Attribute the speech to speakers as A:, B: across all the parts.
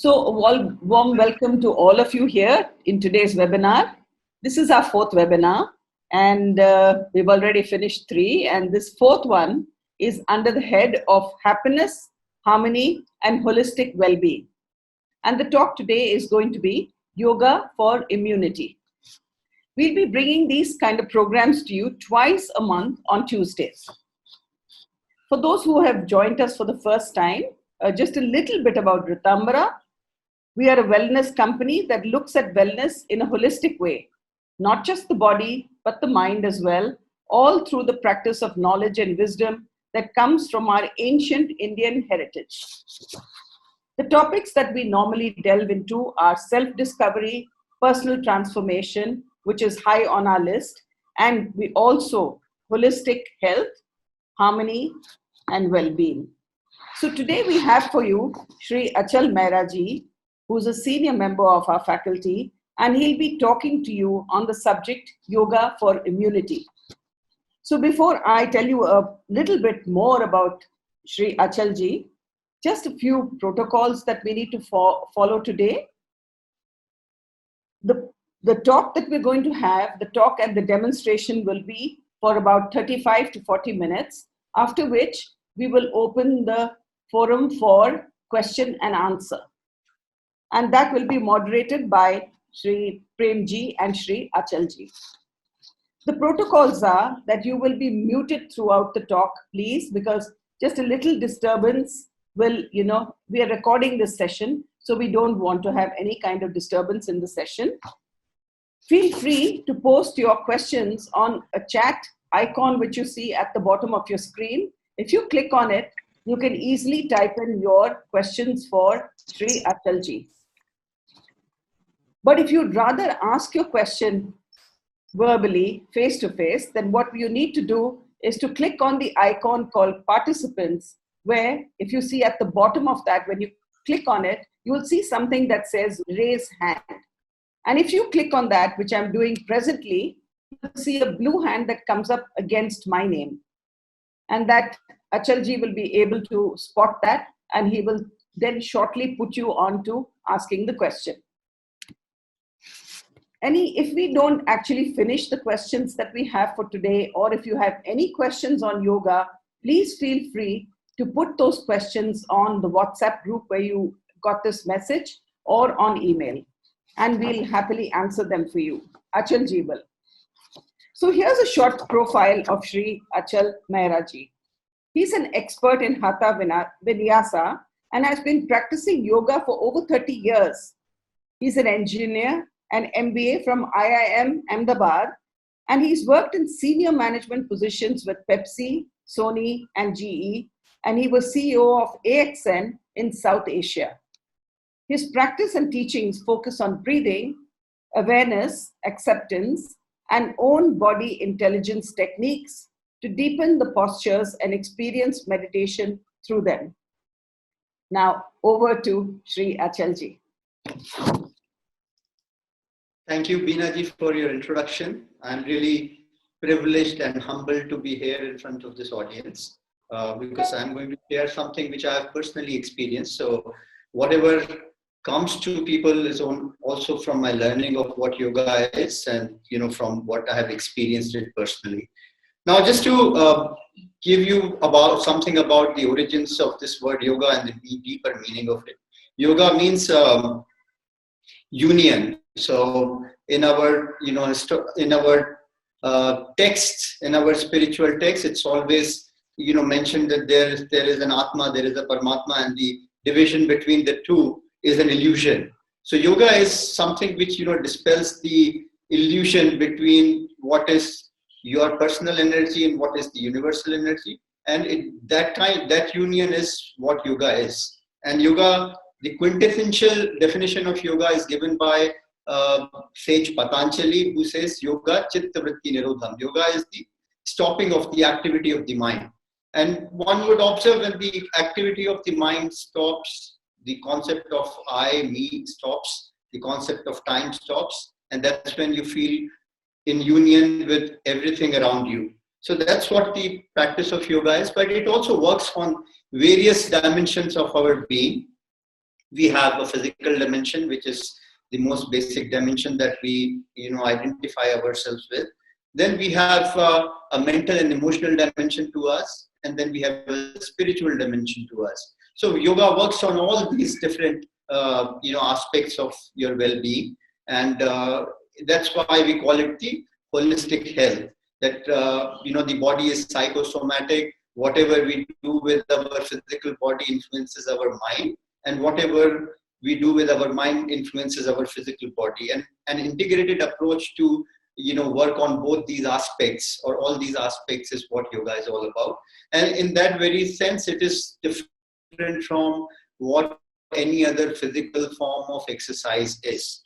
A: So, a warm welcome to all of you here in today's webinar. This is our fourth webinar, and we've already finished three. And this fourth one is under the head of happiness, harmony, and holistic well-being. And the talk today is going to be yoga for immunity. We'll be bringing these kind of programs to you twice a month on Tuesdays. For those who have joined us for the first time, just a little bit about Rtambhara. We are a wellness company that looks at wellness in a holistic way, not just the body, but the mind as well, all through the practice of knowledge and wisdom that comes from our ancient Indian heritage. The topics that we normally delve into are self-discovery, personal transformation, which is high on our list, and we also holistic health, harmony, and well-being. So today we have for you Shri Achal Mehra ji, who's a senior member of our faculty, and he'll be talking to you on the subject yoga for immunity. So before I tell you a little bit more about Shri Achal ji, just a few protocols that we need to follow today. The talk that we're going to have, the talk and the demonstration will be for about 35 to 40 minutes, after which we will open the forum for question and answer. And that will be moderated by Shri Premji and Shri Achalji. The protocols are that you will be muted throughout the talk, please, because just a little disturbance will, we are recording this session, so we don't want to have any kind of disturbance in the session. Feel free to post your questions on a chat icon which you see at the bottom of your screen. If you click on it, you can easily type in your questions for Shri Achalji. But if you'd rather ask your question verbally, face-to-face, then what you need to do is to click on the icon called participants, where if you see at the bottom of that, when you click on it, you will see something that says raise hand. And if you click on that, which I'm doing presently, you'll see a blue hand that comes up against my name. And that Achalji will be able to spot that, and he will then shortly put you on to asking the question. If we don't actually finish the questions that we have for today, or if you have any questions on yoga, please feel free to put those questions on the WhatsApp group where you got this message, or on email, and we'll happily answer them for you. Achalji will. So here's a short profile of Shri Achal Mehra ji. He's an expert in Hatha Vinyasa and has been practicing yoga for over 30 years. He's an engineer, an MBA from IIM Ahmedabad, and he's worked in senior management positions with Pepsi, Sony, and GE, and he was CEO of AXN in South Asia. His practice and teachings focus on breathing, awareness, acceptance, and own body intelligence techniques to deepen the postures and experience meditation through them. Now, over to Shri Achalji.
B: Thank you, Beenaji, for your introduction. I'm really privileged and humbled to be here in front of this audience because I'm going to share something which I have personally experienced. So whatever comes to people is also from my learning of what yoga is, and from what I have experienced it personally. Now, just to give you something about the origins of this word yoga and the deeper meaning of it. Yoga means union. So in our texts, in our spiritual texts, it's always mentioned that there is an Atma, there is a Paramatma, and the division between the two is an illusion. So yoga is something which dispels the illusion between what is your personal energy and what is the universal energy, and that union is what yoga is. And yoga, the quintessential definition of yoga is given by sage Patanjali, who says yoga chitta vritti nirodham. Yoga is the stopping of the activity of the mind. And one would observe when the activity of the mind stops, the concept of I, me stops, the concept of time stops, and that's when you feel in union with everything around you. So that's what the practice of yoga is, but it also works on various dimensions of our being. We have a physical dimension, which is the most basic dimension that we identify ourselves with. Then we have a mental and emotional dimension to us, and then we have a spiritual dimension to us. So yoga works on all these different aspects of your well-being, and that's why we call it the holistic health. That the body is psychosomatic. Whatever we do with our physical body influences our mind, and whatever we do with our mind influences our physical body. And an integrated approach to work on both these aspects, or all these aspects, is what yoga is all about. And in that very sense, it is different from what any other physical form of exercise is.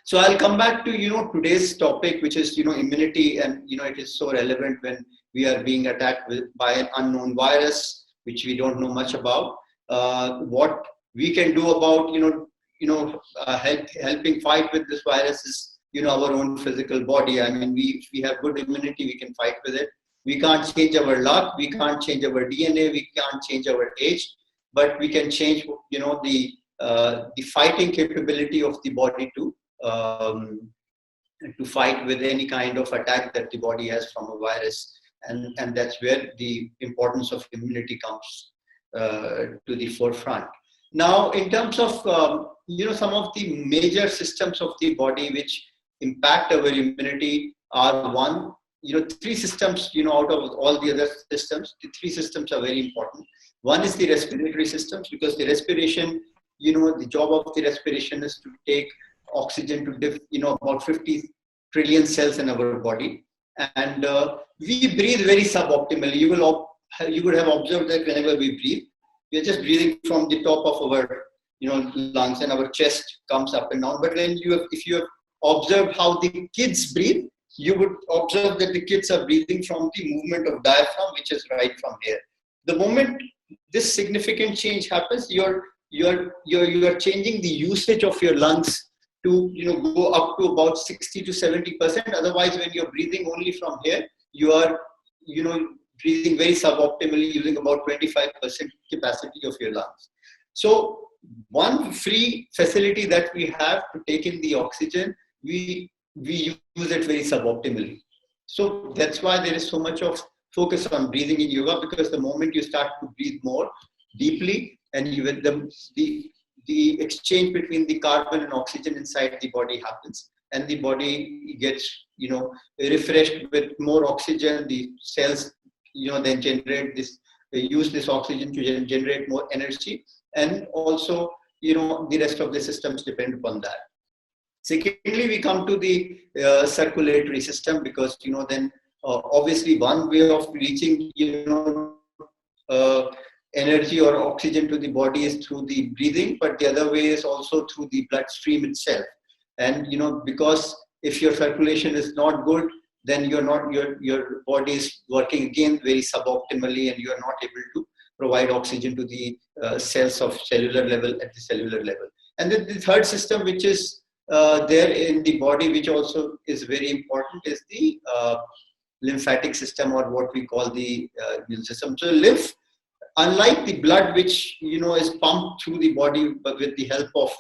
B: So I'll come back to today's topic, which is immunity, and it is so relevant when we are being attacked by an unknown virus, which we don't know much about. What we can do about helping fight with this virus is our own physical body. I mean, if we have good immunity, we can fight with it. We can't change our luck, we can't change our DNA, we can't change our age, but we can change the fighting capability of the body to fight with any kind of attack that the body has from a virus. And that's where the importance of immunity comes to the forefront. Now, in terms of some of the major systems of the body which impact our immunity are, one, three systems, out of all the other systems, the three systems are very important. One is the respiratory systems, because the respiration, the job of the respiration is to take oxygen to about 50 trillion cells in our body. And we breathe very suboptimally. You would have observed that whenever we breathe, we are just breathing from the top of our lungs, and our chest comes up and down. But if you have observed how the kids breathe, you would observe that the kids are breathing from the movement of diaphragm, which is right from here. The moment this significant change happens, you're changing the usage of your lungs to go up to about 60 to 70%. Otherwise, when you're breathing only from here, you are breathing very suboptimally, using about 25% capacity of your lungs. So one free facility that we have to take in the oxygen, we use it very suboptimally. So that's why there is so much of focus on breathing in yoga, because the moment you start to breathe more deeply, and the exchange between the carbon and oxygen inside the body happens, and the body gets refreshed with more oxygen. The cells then use this oxygen to generate more energy, and also the rest of the systems depend upon that. Secondly, we come to the circulatory system, because then obviously one way of reaching energy or oxygen to the body is through the breathing, but the other way is also through the bloodstream itself. And because if your circulation is not good, then your body is working again very suboptimally, and you are not able to provide oxygen to the cells of cellular level, at the cellular level. And then the third system, which is there in the body, which also is very important, is the lymphatic system, or what we call the immune system. So lymph, unlike the blood, which is pumped through the body but with the help of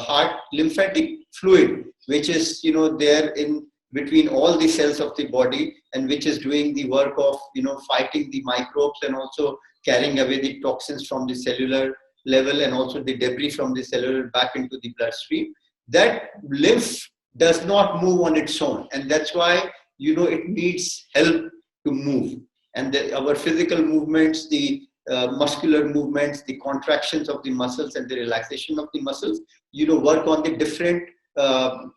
B: heart, lymphatic fluid, which is there in between all the cells of the body, and which is doing the work of fighting the microbes, and also carrying away the toxins from the cellular level, and also the debris from the cellular back into the bloodstream. That lymph does not move on its own, and that's why it needs help to move. And our physical movements, the muscular movements, the contractions of the muscles and the relaxation of the muscles, work on the different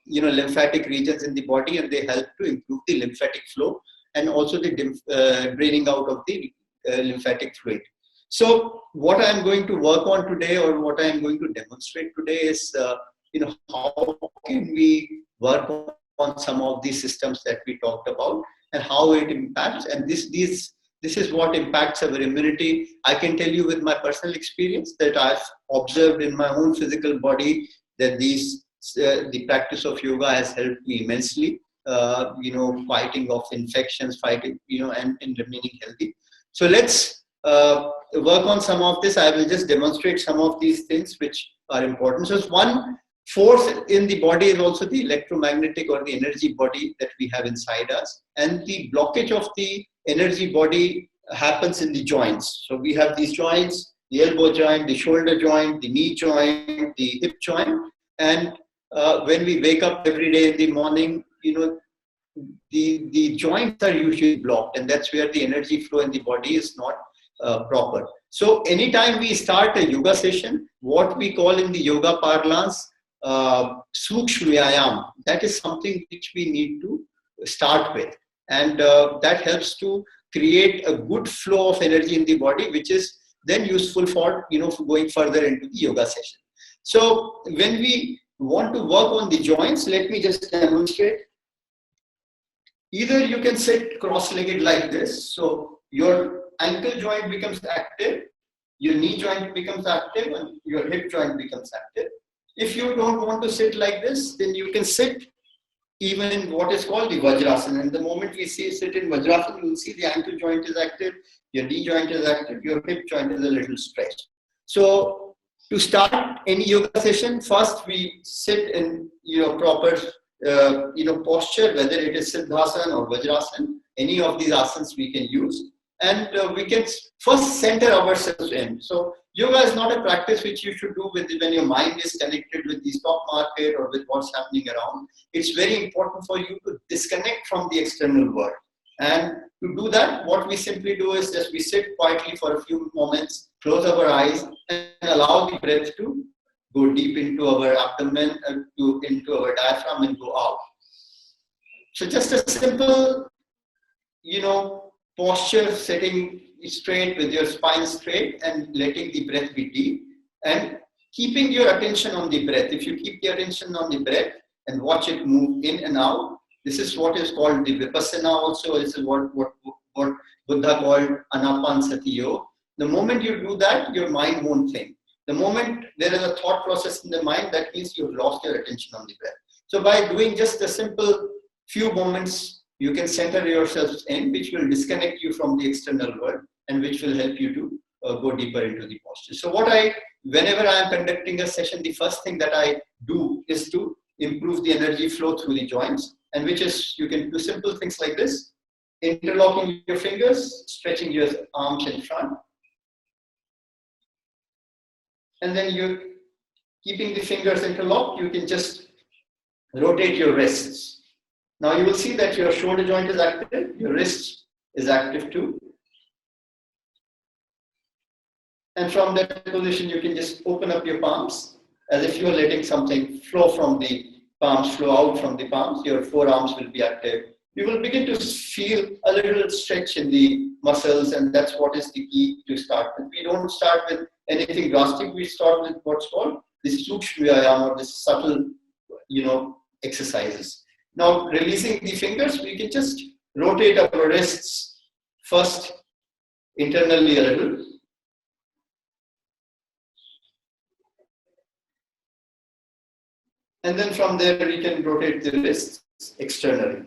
B: lymphatic regions in the body, and they help to improve the lymphatic flow, and also the draining out of the lymphatic fluid. So what I am going to work on today, or what I am going to demonstrate today, is how can we work on some of these systems that we talked about, and how it impacts. And this is what impacts our immunity. I can tell you with my personal experience that I've observed in my own physical body that the practice of yoga has helped me immensely. Fighting off infections, and remaining healthy. So let's work on some of this. I will just demonstrate some of these things which are important. So one force in the body is also the electromagnetic or the energy body that we have inside us. And the blockage of the energy body happens in the joints. So we have these joints, the elbow joint, the shoulder joint, the knee joint, the hip joint. And when we wake up every day in the morning, the joints are usually blocked, and that's where the energy flow in the body is not proper. So anytime we start a yoga session, what we call in the yoga parlance, Sukshma Vyayam, that is something which we need to start with. And that helps to create a good flow of energy in the body, which is then useful for, for going further into the yoga session. So when we want to work on the joints, let me just demonstrate. Either you can sit cross-legged like this. So your ankle joint becomes active, your knee joint becomes active, and your hip joint becomes active. If you don't want to sit like this, then you can sit even in what is called the Vajrasana. And the moment we sit in Vajrasana, you will see the ankle joint is active, your knee joint is active, your hip joint is a little stretched. So to start any yoga session, first we sit in proper posture, whether it is Siddhasana or Vajrasana, any of these asanas we can use. And we can first center ourselves in. So yoga is not a practice which you should do when your mind is connected with the stock market or with what's happening around. It's very important for you to disconnect from the external world. And to do that, what we simply do is just we sit quietly for a few moments, close our eyes, and allow the breath to go deep into our abdomen, into our diaphragm, and go out. So just a simple, posture, sitting straight with your spine straight and letting the breath be deep and keeping your attention on the breath. If you keep the attention on the breath and watch it move in and out, this is what is called the Vipassana also. This is what Buddha called Anapanasati Yoga. The moment you do that, your mind won't think. The moment there is a thought process in the mind, that means you've lost your attention on the breath. So by doing just a simple few moments, you can center yourselves in, which will disconnect you from the external world and which will help you to go deeper into the posture. So whenever I am conducting a session, the first thing that I do is to improve the energy flow through the joints, and which is, you can do simple things like this, interlocking your fingers, stretching your arms in front, and then you're keeping the fingers interlocked, you can just rotate your wrists. Now you will see that your shoulder joint is active, your wrist is active too. And from that position, you can just open up your palms as if you're letting something flow from the palms, flow out from the palms. Your forearms will be active. You will begin to feel a little stretch in the muscles, and that's what is the key to start with. We don't start with anything drastic. We start with what's called this Sukshma Vyayam, or this subtle, exercises. Now, releasing the fingers, we can just rotate our wrists first internally a little. And then from there, we can rotate the wrists externally.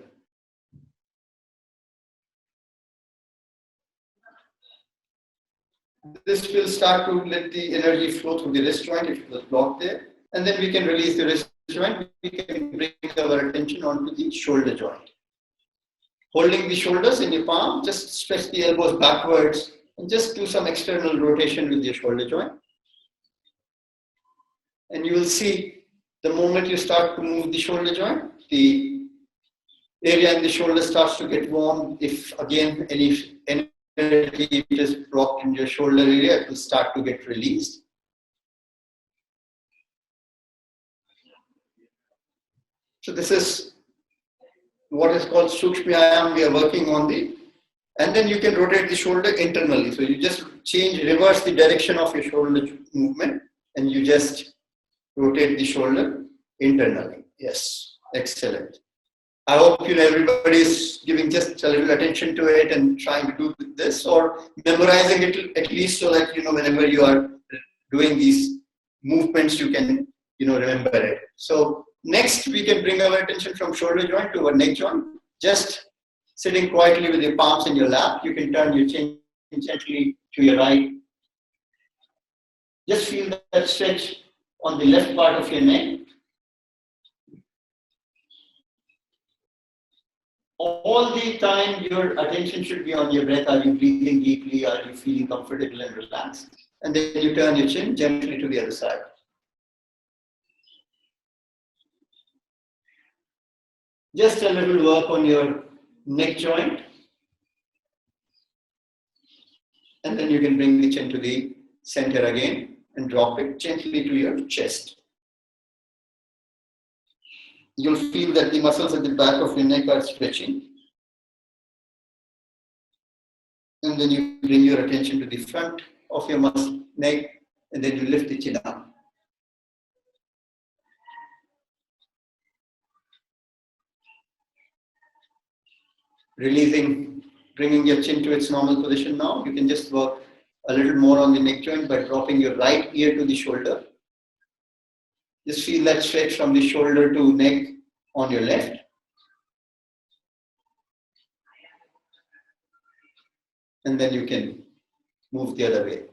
B: This will start to let the energy flow through the wrist joint if it was blocked there. And then we can release the wrist joint. We can bring our attention onto the shoulder joint. Holding the shoulders in your palm, just stretch the elbows backwards and just do some external rotation with your shoulder joint. And you will see the moment you start to move the shoulder joint, the area in the shoulder starts to get warm. If again any energy is blocked in your shoulder area, it will start to get released. So this is what is called Sukshma Vyayam. We are working on and then you can rotate the shoulder internally. So you just reverse the direction of your shoulder movement, and you just rotate the shoulder internally. Yes, excellent. I hope everybody is giving just a little attention to it and trying to do this, or memorizing it at least, so that whenever you are doing these movements, you can remember it. So next, we can bring our attention from shoulder joint to our neck joint. Just sitting quietly with your palms in your lap, you can turn your chin gently to your right. Just feel that stretch on the left part of your neck. All the time, your attention should be on your breath. Are you breathing deeply? Are you feeling comfortable and relaxed? And then you turn your chin gently to the other side. Just a little work on your neck joint. And then you can bring the chin to the center again and drop it gently to your chest. You'll feel that the muscles at the back of your neck are stretching. And then you bring your attention to the front of your neck, and then you lift the chin up. Releasing, bringing your chin to its normal position now. You can just work a little more on the neck joint by dropping your right ear to the shoulder. Just feel that stretch from the shoulder to neck on your left. And then you can move the other way.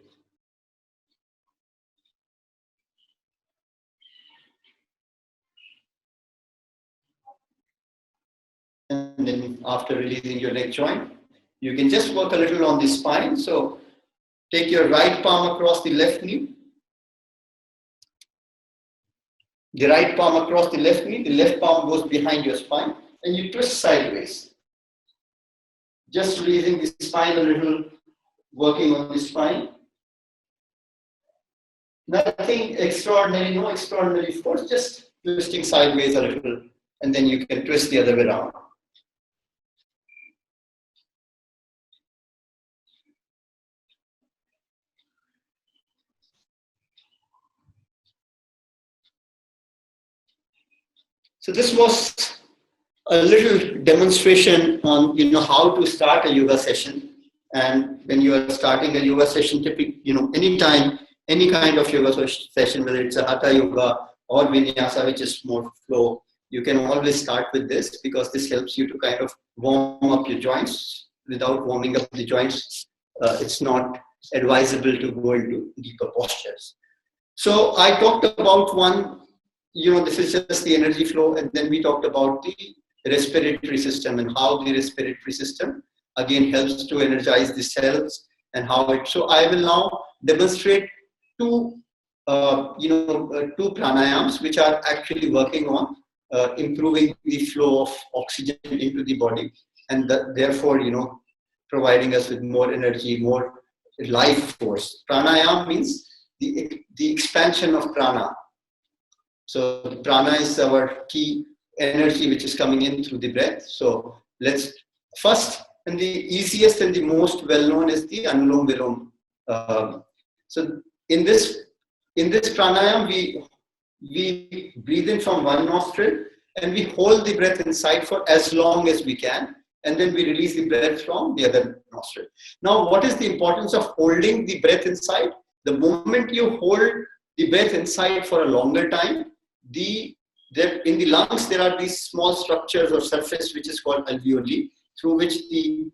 B: And then after releasing your neck joint, you can just work a little on the spine. So take your right palm across the left knee. The right palm across the left knee, the left palm goes behind your spine, and you twist sideways. Just releasing the spine a little, working on the spine. Nothing extraordinary, no extraordinary force, just twisting sideways a little, and then you can twist the other way around. So this was a little demonstration on how to start a yoga session. And when you are starting a yoga session, typically, anytime, any kind of yoga session, whether it's a hatha yoga or vinyasa, which is more flow, you can always start with this, because this helps you to kind of warm up your joints. Without warming up the joints, it's not advisable to go into deeper postures. So I talked about one, this is just the energy flow, and then we talked about the respiratory system and how the respiratory system again helps to energize the cells and how it. So I will now demonstrate two pranayams which are actually working on improving the flow of oxygen into the body, and therefore providing us with more energy, more life force. Pranayam means the expansion of prana. So the prana is our key energy which is coming in through the breath. So let's first, and the easiest and the most well-known is the Anulom Vilom. So in this pranayam, we breathe in from one nostril and we hold the breath inside for as long as we can, and then we release the breath from the other nostril. Now, what is the importance of holding the breath inside? The moment you hold the breath inside for a longer time, in the lungs there are these small structures or surface which is called alveoli, through which the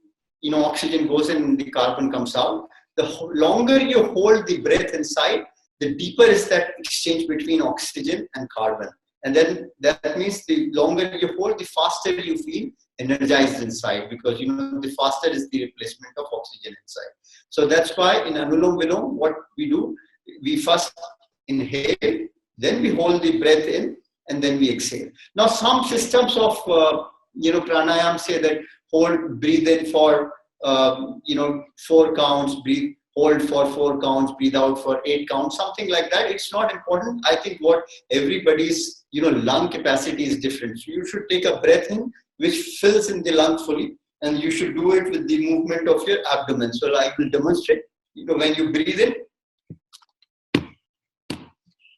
B: oxygen goes in and the carbon comes out. The longer you hold the breath inside, the deeper is that exchange between oxygen and carbon. And then that means the longer you hold, the faster you feel energized inside, because the faster is the replacement of oxygen inside. So that's why in Anulom Vilom, what we do, we first inhale, then we hold the breath in, and then we exhale. Now, some systems of pranayam say that breathe in for 4 counts, hold for 4 counts, breathe out for 8 counts, something like that. It's not important. I think what everybody's lung capacity is different. So you should take a breath in which fills in the lung fully, and you should do it with the movement of your abdomen. So I will demonstrate. When you breathe in,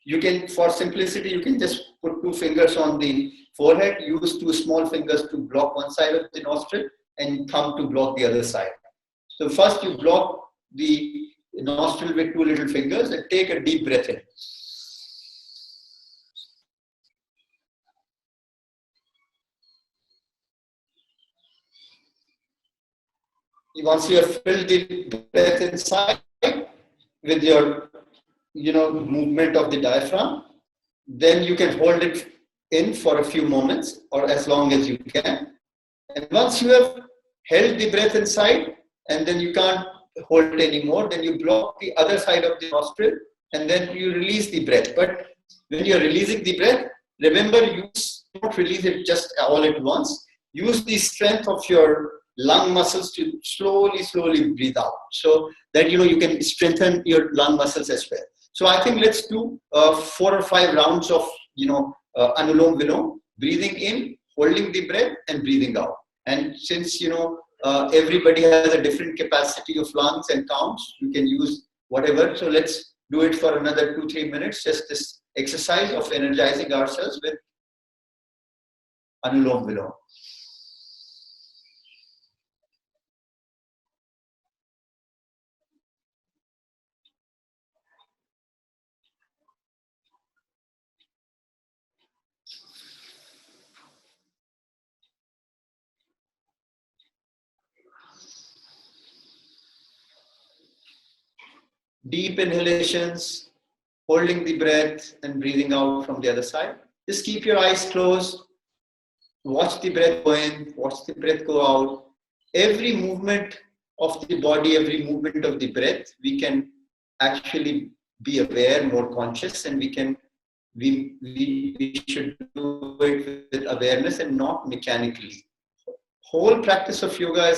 B: you can, for simplicity, you can just put 2 fingers on the forehead, use 2 small fingers to block one side of the nostril and thumb to block the other side. So first you block the nostril with 2 little fingers and take a deep breath in. Once you have filled the breath inside with your movement of the diaphragm, then you can hold it in for a few moments or as long as you can. And once you have held the breath inside and then you can't hold it anymore, then you block the other side of the nostril and then you release the breath. But when you're releasing the breath, remember, you don't release it just all at once. Use the strength of your lung muscles to slowly breathe out, so that you can strengthen your lung muscles as well. So I think let's do 4 or 5 rounds of anulom vilom, breathing in, holding the breath, and breathing out. And since everybody has a different capacity of lungs and counts, you can use whatever. So let's do it for another 2-3 minutes. Just this exercise of energizing ourselves with anulom vilom. Deep inhalations, holding the breath and breathing out from the other side. Just keep your eyes closed. Watch the breath go in, watch the breath go out. Every movement of the body, every movement of the breath, we can actually be aware, more conscious, and we should do it with awareness and not mechanically. Whole practice of yoga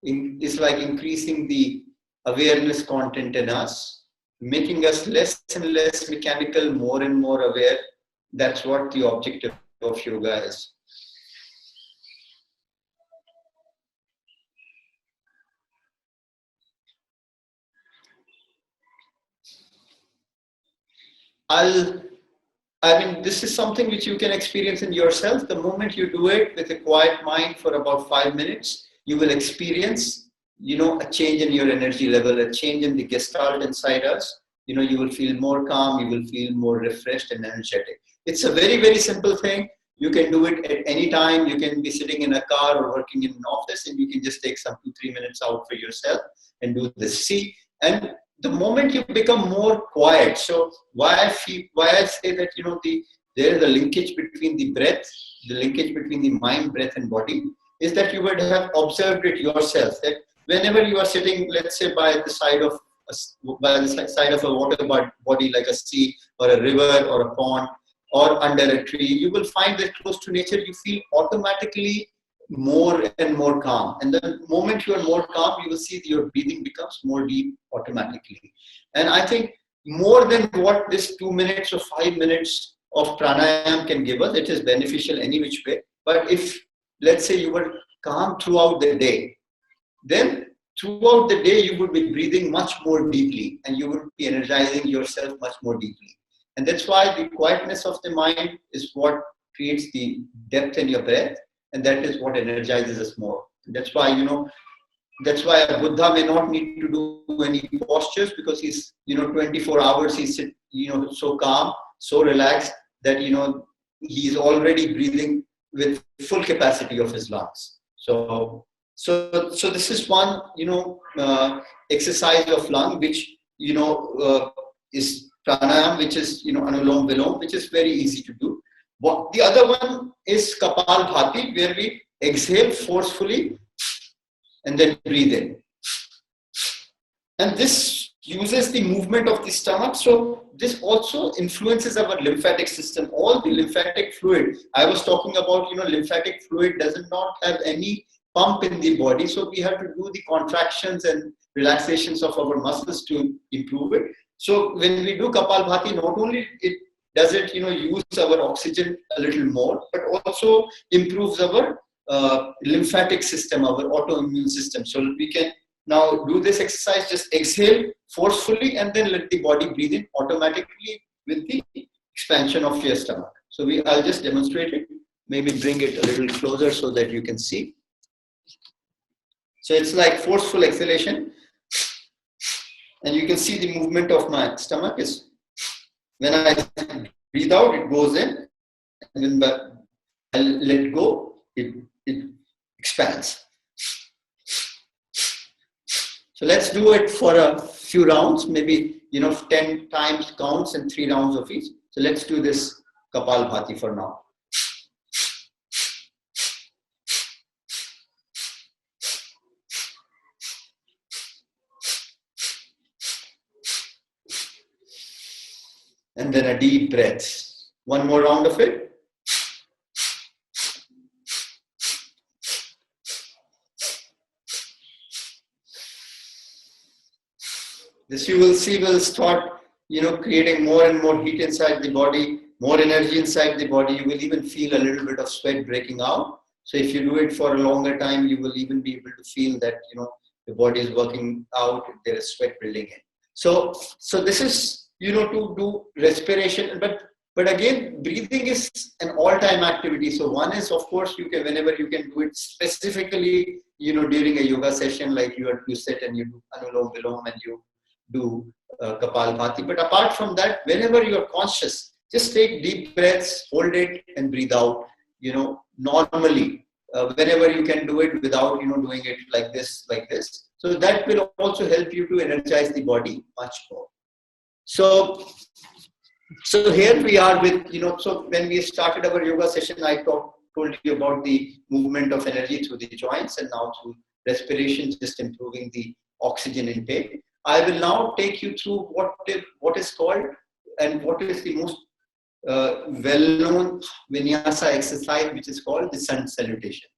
B: is like increasing the awareness content in us, making us less and less mechanical, more and more aware. That's what the objective of yoga is. This is something which you can experience in yourself. The moment you do it with a quiet mind for about 5 minutes, you will experience, a change in your energy level, a change in the gestalt inside us. You will feel more calm, you will feel more refreshed and energetic. It's a very, very simple thing. You can do it at any time. You can be sitting in a car or working in an office, and you can just take some 2-3 minutes out for yourself and do this. See, and the moment you become more quiet, so why I say that there is a linkage between the breath, the linkage between the mind, breath, and body, is that you would have observed it yourself. That whenever you are sitting, let's say by the side of a water body like a sea or a river or a pond or under a tree, you will find that close to nature, you feel automatically more and more calm. And the moment you are more calm, you will see that your breathing becomes more deep automatically. And I think more than what this 2 minutes or 5 minutes of pranayam can give us, it is beneficial any which way. But if, let's say, you were calm throughout the day, then throughout the day you would be breathing much more deeply and you would be energizing yourself much more deeply. And that's why the quietness of the mind is what creates the depth in your breath, and that is what energizes us more. That's why that's why a Buddha may not need to do any postures, because he's 24 hours he's so calm, so relaxed that he's already breathing with full capacity of his lungs. So this is one exercise of lung which is pranayam, which is anulom vilom, which is very easy to do. The other one is kapalbhati, where we exhale forcefully and then breathe in. And this uses the movement of the stomach. So this also influences our lymphatic system. All the lymphatic fluid, I was talking about, lymphatic fluid does not have any pump in the body. So we have to do the contractions and relaxations of our muscles to improve it. So when we do kapalbhati, not only does it use our oxygen a little more, but also improves our lymphatic system, our autoimmune system. So we can now do this exercise, just exhale forcefully and then let the body breathe in automatically with the expansion of your stomach. So I'll just demonstrate it, maybe bring it a little closer so that you can see. So it's like forceful exhalation, and you can see the movement of my stomach is, when I breathe out, it goes in, and when I let go, it expands. So let's do it for a few rounds, maybe 10 times counts and 3 rounds of each. So let's do this Kapalbhati for now. And then a deep breath. One more round of it. This you will see will start, creating more and more heat inside the body, more energy inside the body. You will even feel a little bit of sweat breaking out. So if you do it for a longer time, you will even be able to feel that, the body is working out. There is sweat building in. So this is, to do respiration, but again, breathing is an all-time activity. So one is, of course, whenever you can do it specifically, during a yoga session, like you sit and you do Anulom Vilom and you do Kapalbhati. But apart from that, whenever you are conscious, just take deep breaths, hold it and breathe out, normally, whenever you can do it without, doing it like this. So that will also help you to energize the body much more. So here we are with, so when we started our yoga session, I told you about the movement of energy through the joints, and now through respiration, just improving the oxygen intake. I will now take you through what is called and what is the most well-known vinyasa exercise, which is called the sun salutation.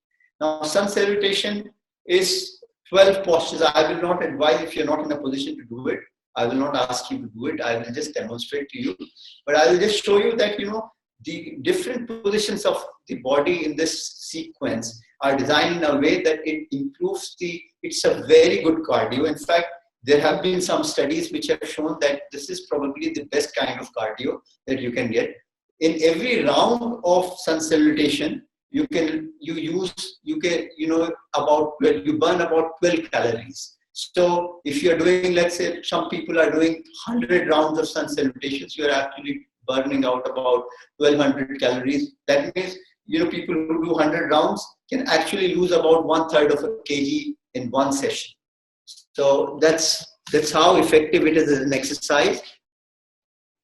B: Now, sun salutation is 12 postures. I will not advise, if you're not in a position to do it, I will not ask you to do it. I will just demonstrate to you. But I will just show you that, the different positions of the body in this sequence are designed in a way that it improves it's a very good cardio. In fact, there have been some studies which have shown that this is probably the best kind of cardio that you can get. In every round of sun salutation, you burn about 12 calories. So if you're doing, let's say some people are doing 100 rounds of sun salutations, you're actually burning out about 1200 calories. That means, people who do 100 rounds can actually lose about 1/3 of a kg in one session. So that's how effective it is as an exercise.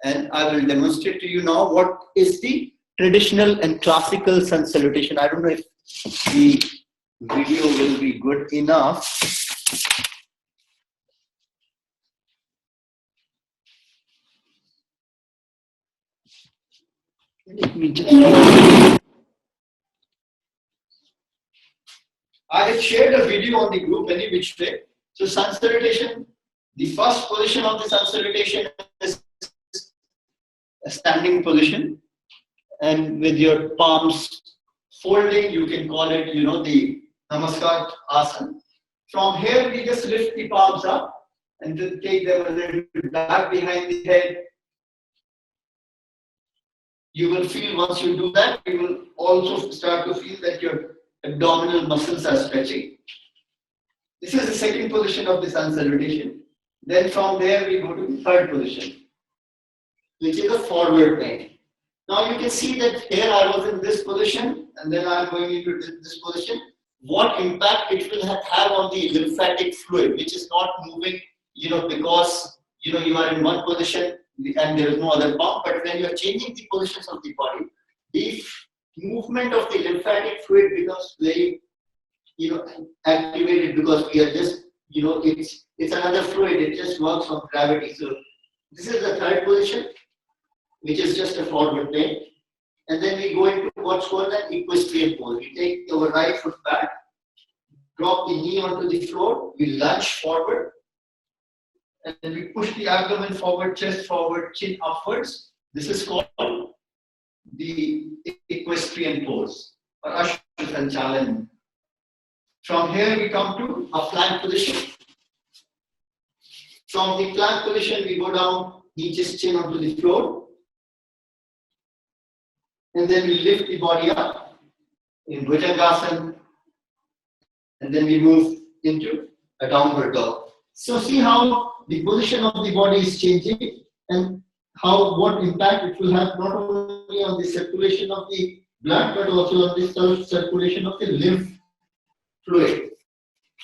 B: And I will demonstrate to you now what is the traditional and classical sun salutation. I don't know if the video will be good enough. Let me just. I have shared a video on the group any which way. So sun salutation, the first position of the sun salutation is a standing position, and with your palms folding, you can call it, the Namaskar asana. From here, we just lift the palms up and then take them a little bit back behind the head. You will feel, once you do that, you will also start to feel that your abdominal muscles are stretching. This is the second position of the sun salutation. Then from there, we go to the third position, which is a forward bend. Now you can see that here I was in this position, and then I'm going into this position. What impact it will have on the lymphatic fluid, which is not moving, because, you are in one position and there is no other pump. But when you are changing the positions of the body, the movement of the lymphatic fluid becomes very, activated, because we are just, it's another fluid. It just works on gravity. So this is the third position, which is just a forward bend. And then we go into what's called an equestrian pose. We take our right foot back, drop the knee onto the floor, we lunge forward, and then we push the abdomen forward, chest forward, chin upwards. This is called the equestrian pose, or Ashta Sanchalan. From here we come to a plank position. From the plank position, we go down, knee, chest, chin onto the floor. And then we lift the body up in Bhujangasana. And then we move into a downward dog. So see how the position of the body is changing, and what impact it will have not only on the circulation of the blood, but also on the circulation of the lymph fluid.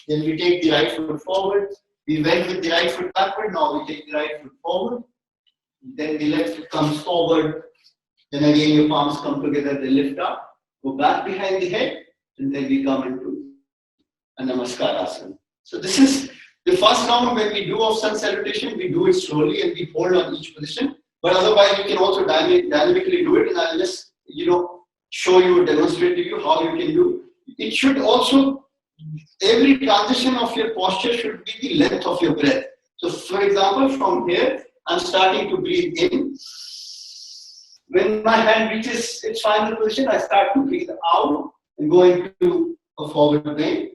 B: Then we take the right foot forward. We went with the right foot backward. Now we take the right foot forward. Then the left foot comes forward. Then again your palms come together, they lift up, go back behind the head, and then we come into a Namaskar Asana. So this is the first round when we do of sun salutation, we do it slowly and we hold on each position. But otherwise, you can also dynamically do it, and I'll just show you, demonstrate to you how you can do. It should also, every transition of your posture should be the length of your breath. So, for example, from here, I'm starting to breathe in. When my hand reaches its final position, I start to breathe out and go into a forward plane.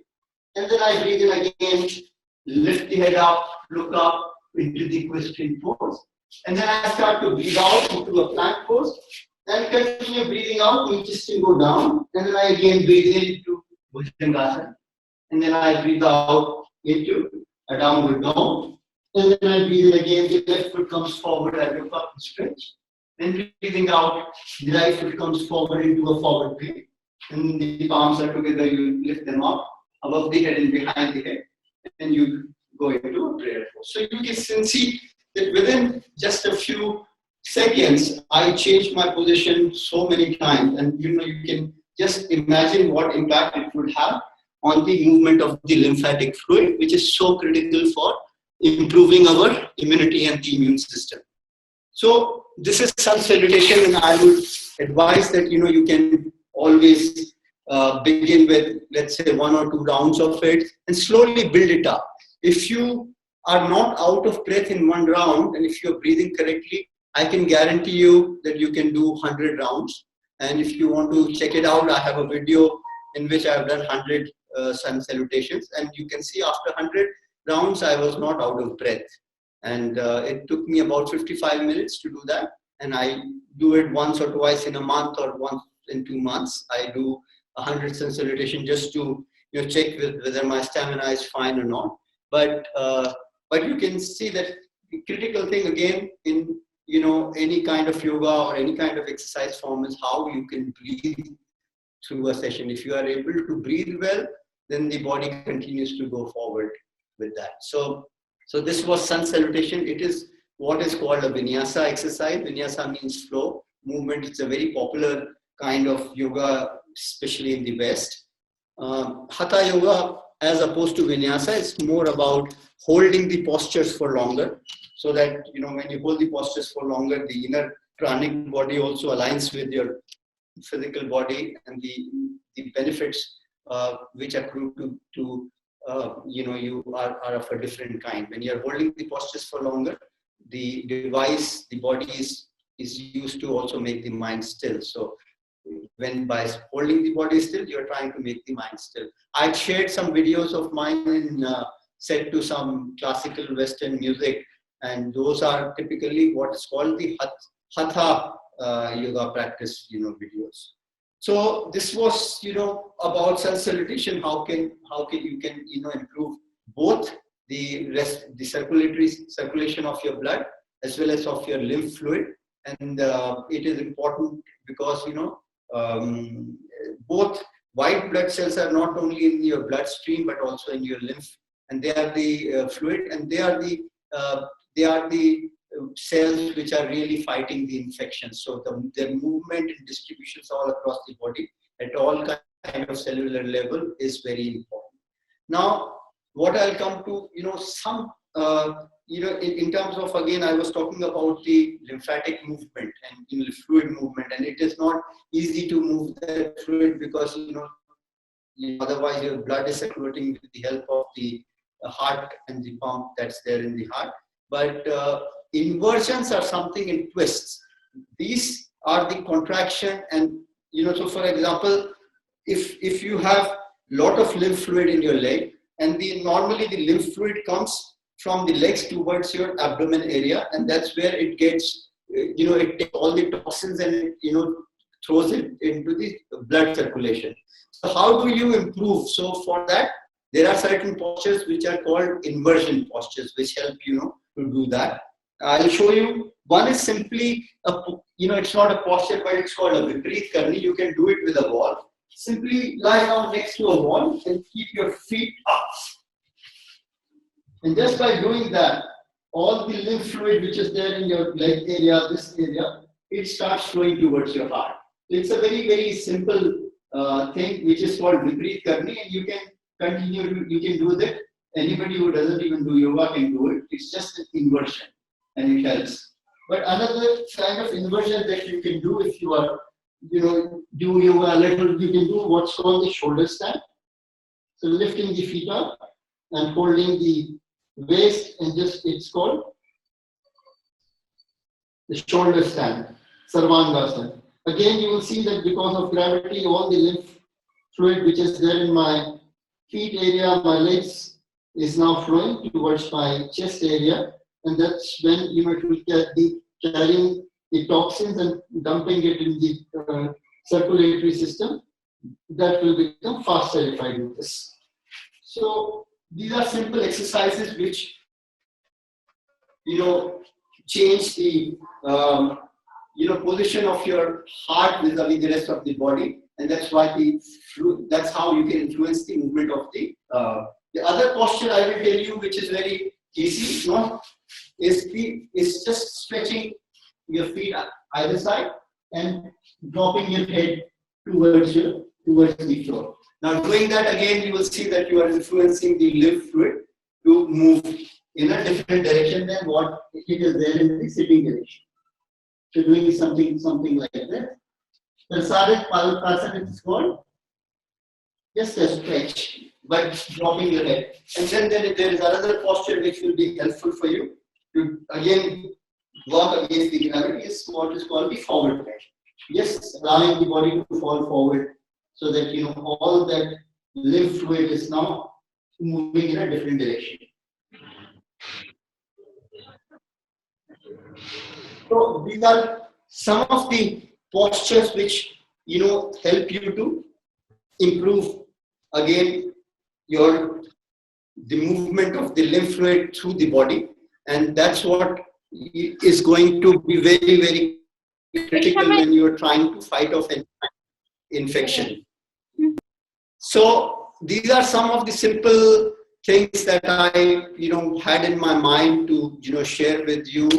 B: And then I breathe in again, lift the head up, look up into the equestrian pose. And then I start to breathe out into a plank pose. And continue breathing out, just to go down. And then I again breathe into Bhujangasana. And then I breathe out into a downward dog. And then I breathe in again, the left foot comes forward, I look up and stretch. Then breathing out, the right foot comes forward into a forward plane. And the palms are together, you lift them up above the head and behind the head. And you go into a prayer pose. So you can see that within just a few seconds, I changed my position so many times. And you can just imagine what impact it would have on the movement of the lymphatic fluid, which is so critical for improving our immunity and the immune system. So this is sun salutation, and I would advise that you can always begin with, let's say, 1 or 2 rounds of it and slowly build it up. If you are not out of breath in 1 round, and if you're breathing correctly, I can guarantee you that you can do 100 rounds. And if you want to check it out, I have a video in which I have done 100 sun salutations, and you can see after 100 rounds I was not out of breath, and it took me about 55 minutes to do that. And I do it once or twice in a month, or once in 2 months. I do 100 sun salutation just to check whether my stamina is fine or not. But you can see that the critical thing again in any kind of yoga or any kind of exercise form is how you can breathe through a session. If you are able to breathe well, then the body continues to go forward with that. So this was sun salutation. It is what is called a vinyasa exercise. Vinyasa means flow, movement. It's a very popular kind of yoga, especially in the West. Hatha yoga, as opposed to vinyasa, is more about holding the postures for longer, so that when you hold the postures for longer, the inner pranic body also aligns with your physical body, and the benefits which accrue to you are of a different kind. When you are holding the postures for longer, the body is used to also make the mind still. So when by holding the body still, you're trying to make the mind still. I shared some videos of mine set to some classical Western music, and those are typically what is called the Hatha yoga practice videos. So this was about sun salutation. How can you improve both the circulation of your blood as well as of your lymph fluid. And it is important because both white blood cells are not only in your bloodstream but also in your lymph, and they are the fluid, and they are the cells which are really fighting the infection. So their movement and distributions all across the body at all kind of cellular level is very important. Now, what I'll come to, some, in terms of, again, I was talking about the lymphatic movement and fluid movement, and it is not easy to move that fluid because, otherwise your blood is circulating with the help of the heart and the pump that's there in the heart. But inversions are something in twists. These are the contraction, and so for example, if you have lot of lymph fluid in your leg, and normally the lymph fluid comes from the legs towards your abdomen area, and that's where it gets, it takes all the toxins and it, throws it into the blood circulation. So how do you improve? So for that, there are certain postures which are called inversion postures, which help to do that. I'll show you. One is simply it's not a posture, but it's called a Viparit Karni. You can do it with a wall. Simply lie down next to a wall and keep your feet up. And just by doing that, all the lymph fluid which is there in your leg area, this area, it starts flowing towards your heart. It's a very, very simple thing which is called Viprit Karni, and you can continue, you can do that. Anybody who doesn't even do yoga can do it. It's just an inversion and it helps. But another kind of inversion that you can do if you are, do yoga a little, you can do what's called the shoulder stand. So lifting the feet up and holding the waist, and just, it's called the shoulder stand, Sarvangasana. Again, you will see that because of gravity, all the lymph fluid which is there in my feet area, my legs, is now flowing towards my chest area, and that's when it will be carrying the toxins and dumping it in the circulatory system. That will become faster if I do this. So these are simple exercises which change the position of your heart vis-a-vis the rest of the body, and that's why that's how you can influence the movement of the other posture I will tell you, which is very easy, is just stretching your feet either side and dropping your head towards the floor. Now doing that, again, you will see that you are influencing the lymph fluid to move in a different direction than what it is there in the sitting direction. So doing something like that. Prasadit Palakasana is called just a stretch, but dropping your head. And then there is another posture which will be helpful for you to again work against the gravity, is what is called the forward bend. Yes, allowing the body to fall forward so that all that lymph fluid is now moving in a different direction. So these are some of the postures which help you to improve again the movement of the lymph fluid through the body, and that's what is going to be very, very critical when you are trying to fight off an infection. So these are some of the simple things that I had in my mind to share with you.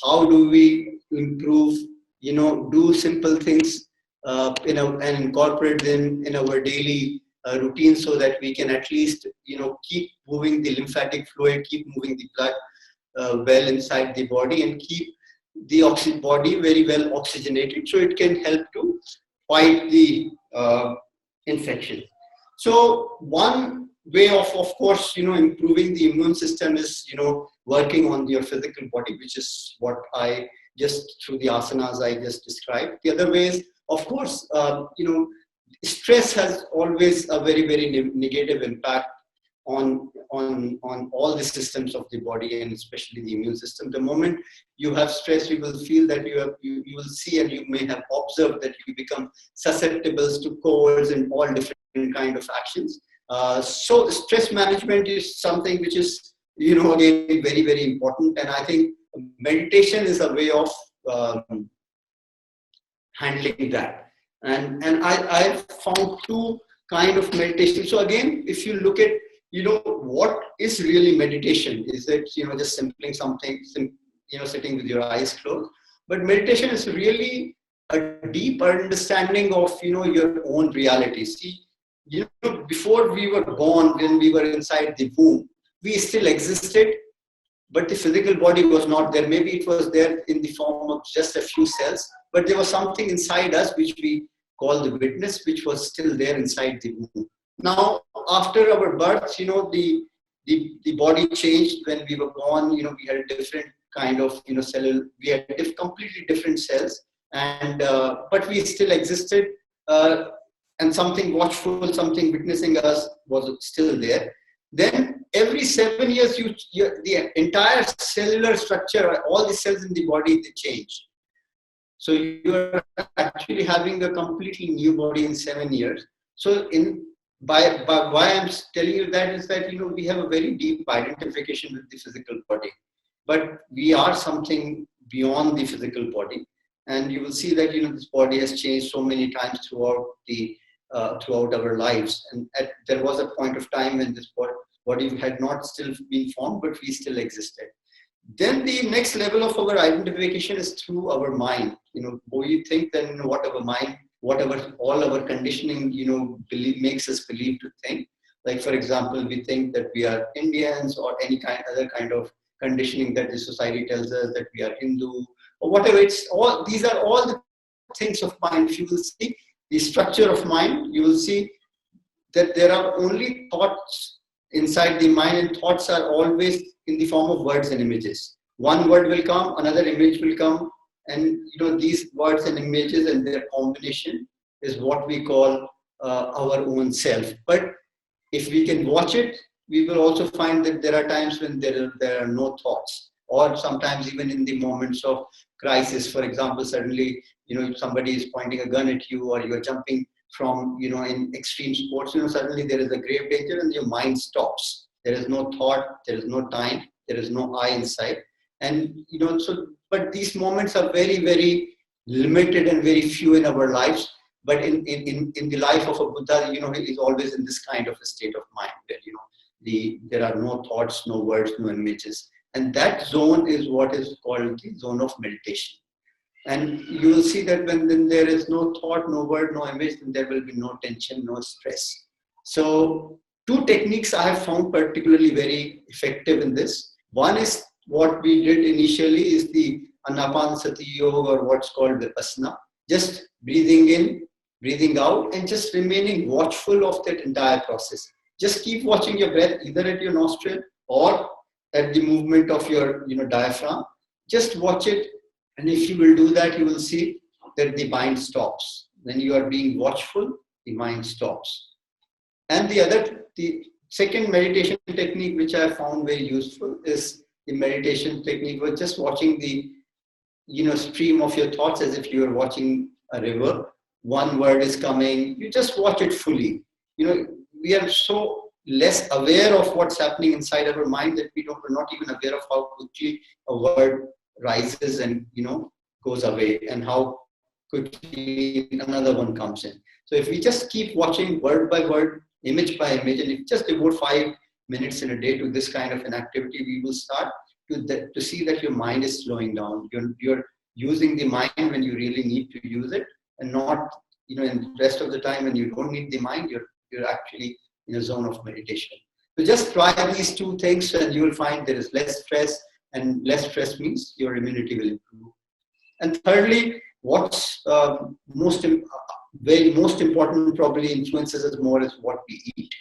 B: How do we improve, do simple things and incorporate them in our daily routine, so that we can at least keep moving the lymphatic fluid, keep moving the blood well inside the body, and keep the body very well oxygenated, so it can help to fight the infection. So one way of course, improving the immune system is, working on your physical body, which is what I just, through the asanas I just described. The other ways, of course, stress has always a very, very negative impact on all the systems of the body, and especially the immune system. The moment you have stress, you will feel that you will see, and you may have observed that you become susceptible to colds and all different kind of actions. So stress management is something which is, again, very, very important. And I think meditation is a way of handling that. And I found two kind of meditation. So again, if you look at, what is really meditation? Is it, just simply something, sitting with your eyes closed? But meditation is really a deep understanding of, your own reality. See, before we were born, when we were inside the womb, we still existed, but the physical body was not there. Maybe it was there in the form of just a few cells, but there was something inside us which we call the witness, which was still there inside the womb. Now, after our birth, the body changed when we were born. We had a different kind of, cellular, we had completely different cells, and but we still existed, and something watchful, something witnessing us was still there. Then every 7 years, the entire cellular structure, all the cells in the body, they change. So you are actually having a completely new body in 7 years. So by why I'm telling you that is that, we have a very deep identification with the physical body, but we are something beyond the physical body. And you will see that, this body has changed so many times throughout our lives. And there was a point of time when this body had not still been formed, but we still existed. Then the next level of our identification is through our mind. We think that whatever mind, whatever all our conditioning, makes us believe to think. Like, for example, we think that we are Indians, or any other kind of conditioning that the society tells us that we are Hindu, or whatever. These are all the things of mind. If you will see the structure of mind, you will see that there are only thoughts inside the mind, and thoughts are always in the form of words and images. One word will come, another image will come, and these words and images and their combination is what we call our own self. But if we can watch it, we will also find that there are times when there are no thoughts, or sometimes even in the moments of crisis. For example, suddenly somebody is pointing a gun at you, or you are jumping from in extreme sports, suddenly there is a grave danger and your mind stops. There is no thought, there is no time, there is no I inside. And but these moments are very, very limited and very few in our lives. But in the life of a Buddha, he is always in this kind of a state of mind where there are no thoughts, no words, no images. And that zone is what is called the zone of meditation. And you will see that when there is no thought, no word, no image, then there will be no tension, no stress. So two techniques I have found particularly very effective in this. One is what we did initially is the Anapanasati Yoga, or what's called Vipassana. Just breathing in, breathing out, and just remaining watchful of that entire process. Just keep watching your breath, either at your nostril or at the movement of your diaphragm. Just watch it. And if you will do that, you will see that the mind stops. When you are being watchful, the mind stops. And the second meditation technique, which I found very useful, is the meditation technique with just watching the stream of your thoughts as if you are watching a river. One word is coming, you just watch it fully. We are so less aware of what's happening inside our mind that we're not even aware of how quickly a word rises and goes away, and how quickly another one comes in. So if we just keep watching word by word, image by image, and if just devote 5 minutes in a day to this kind of an activity, we will start to see that your mind is slowing down. You're using the mind when you really need to use it, and not in the rest of the time when you don't need the mind, you're actually in a zone of meditation. So just try these two things, and you will find there is less stress, and less stress means your immunity will improve. And thirdly, what's most important, probably influences us more, is what we eat.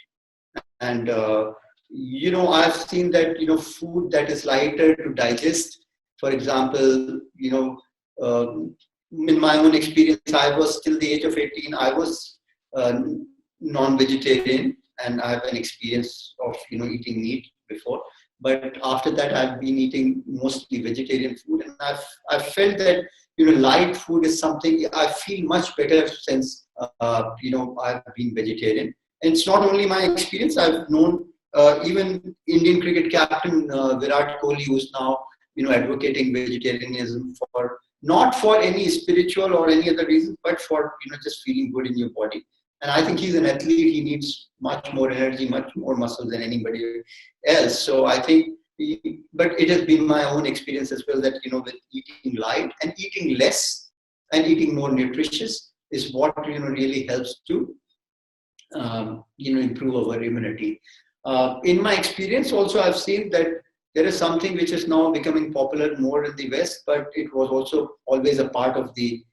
B: And I've seen that food that is lighter to digest. For example, in my own experience, I was till the age of 18, I was non-vegetarian, and I have an experience of eating meat before. But after that, I've been eating mostly vegetarian food, and I've felt that light food is something I feel much better since I've been vegetarian. And it's not only my experience. I've known even Indian cricket captain Virat Kohli, who's now advocating vegetarianism not for any spiritual or any other reason, but for just feeling good in your body. And I think he's an athlete. He needs much more energy, much more muscle than anybody else. So I think, but it has been my own experience as well that, with eating light and eating less and eating more nutritious is what, really helps to, improve our immunity. In my experience also, I've seen that there is something which is now becoming popular more in the West, but it was also always a part of the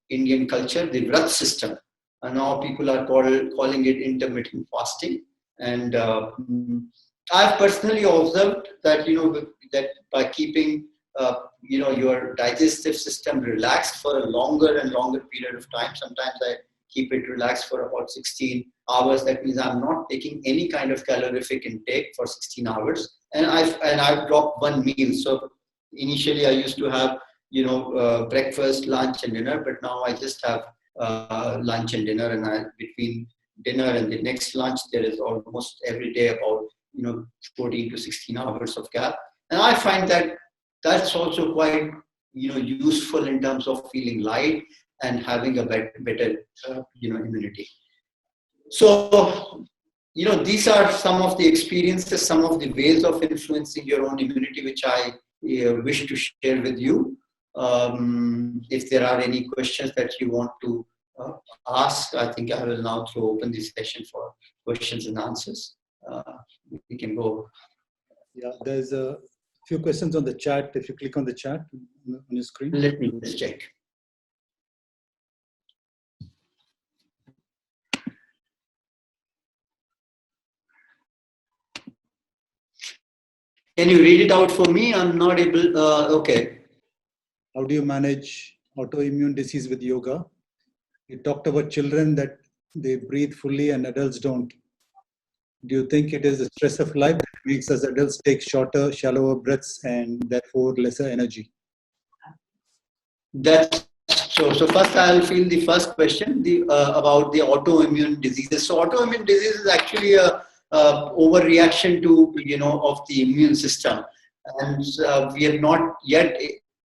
B: Indian culture, the Vrat system. And now people are calling it intermittent fasting. And I've personally observed that, that by keeping, your digestive system relaxed for a longer and longer period of time, sometimes I keep it relaxed for about 16 hours. That means I'm not taking any kind of calorific intake for 16 hours. And I've dropped one meal. So initially I used to have, breakfast, lunch and dinner, but now I just have lunch and dinner, and between dinner and the next lunch, there is almost every day about 14 to 16 hours of gap. And I find that that's also quite useful in terms of feeling light and having a better immunity. So these are some of the experiences, some of the ways of influencing your own immunity, which I wish to share with you. If there are any questions that you want to ask, I think I will now open this session for questions and answers. We can go.
C: Yeah, there's a few questions on the chat. If you click on the chat on your screen.
B: Let me just check. Can you read it out for me? I'm not able. Okay.
C: How do you manage autoimmune disease with yoga? You talked about children that they breathe fully and adults don't. Do you think it is the stress of life that makes us adults take shorter, shallower breaths and therefore lesser energy?
B: That's so. So first, I'll field the first question, about the autoimmune diseases. So autoimmune disease is actually a overreaction to of the immune system, and we have not yet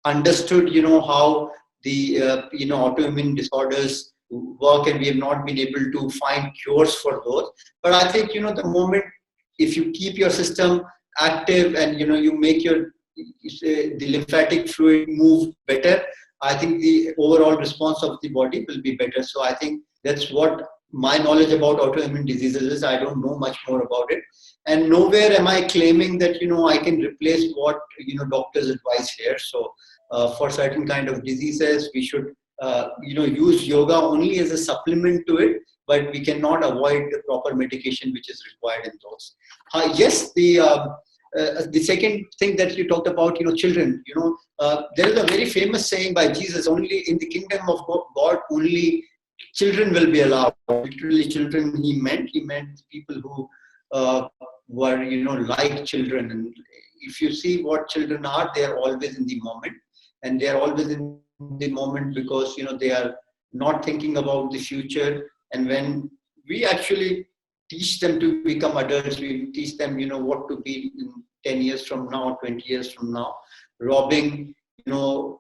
B: understood how the autoimmune disorders work, and we have not been able to find cures for those. But I think the moment if you keep your system active and you make the lymphatic fluid move better, I think the overall response of the body will be better. So I think that's what my knowledge about autoimmune diseases is. I don't know much more about it, and nowhere am I claiming that I can replace what doctors advise here. So for certain kind of diseases, we should use yoga only as a supplement to it, but we cannot avoid the proper medication which is required in those. Yes, the second thing that you talked about, children, there is a very famous saying by Jesus: only in the kingdom of God, only children will be allowed. Literally, children he meant people who were, like children. And if you see what children are, they are always in the moment, and they are always in the moment because, they are not thinking about the future. And when we actually teach them to become adults, we teach them, what to be in 10 years from now, 20 years from now. Robbing,